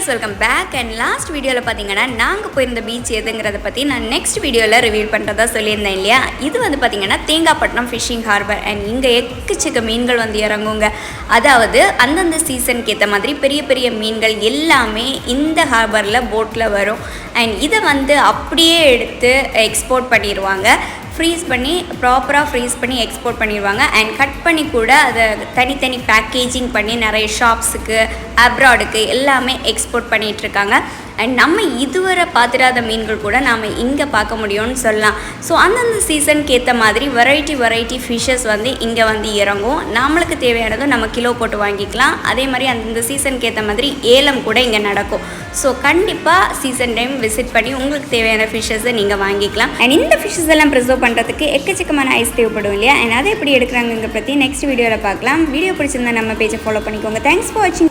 Viewers welcome back. And last வீடியோவில் பார்த்தீங்கன்னா நாங்கள் போயிருந்த பீச் எதுங்கிறத பற்றி நான் நெக்ஸ்ட் வீடியோவில் ரிவீல் பண்ணுறதா சொல்லியிருந்தேன் இல்லையா. இது வந்து பார்த்திங்கன்னா தேங்காய்பட்டினம் ஃபிஷிங் ஹார்பர். அண்ட் இங்கே எக்கச்சக்க மீன்கள் வந்து இறங்குங்க. அதாவது அந்தந்த சீசனுக்கு ஏற்ற மாதிரி பெரிய பெரிய மீன்கள் எல்லாமே இந்த ஹார்பரில் போட்டில் வரும். அண்ட் இதை வந்து அப்படியே எடுத்து எக்ஸ்போர்ட் பண்ணிடுவாங்க. ஃப்ரீஸ் பண்ணி ப்ராப்பராக ஃப்ரீஸ் பண்ணி எக்ஸ்போர்ட் பண்ணிடுவாங்க. அண்ட் கட் பண்ணி கூட அதை தனித்தனி பேக்கேஜிங் பண்ணி நிறைய ஷாப்ஸுக்கு அப்ராடுக்கு எல்லாமே எக்ஸ்போர்ட் பண்ணிகிட்ருக்காங்க. அண்ட் நம்ம இதுவரை பார்த்துடாத மீன்கள் கூட நாம் இங்கே பார்க்க முடியும்னு சொல்லலாம். ஸோ அந்தந்த சீசனுக்கு ஏற்ற மாதிரி வெரைட்டி ஃபிஷ்ஷஸ் வந்து இங்கே வந்து இறங்கும். நம்மளுக்கு தேவையானதும் நம்ம கிலோ போட்டு வாங்கிக்கலாம். அதே மாதிரி அந்தந்த சீசனுக்கு ஏற்ற மாதிரி ஏலம் கூட இங்கே நடக்கும். ஸோ கண்டிப்பாக சீசன் டைம் விசிட் பண்ணி உங்களுக்கு தேவையான ஃபிஷ்ஷஸை நீங்கள் வாங்கிக்கலாம். அண்ட் இந்த ஃபிஷ்ஷஸ் எல்லாம் ப்ரிசர்வ் பண்ணுறதுக்கு எக்கச்சக்கமான ஐஸ் தேவைப்படும் இல்லையா. அண்ட் அதை எப்படி எடுக்கிறாங்க பற்றி நெக்ஸ்ட் வீடியோவில் பார்க்கலாம். வீடியோ பிடிச்சிருந்தா நம்ம பேஜை ஃபாலோ பண்ணிக்கோங்க. தேங்க்ஸ் ஃபார் வாட்சிங்.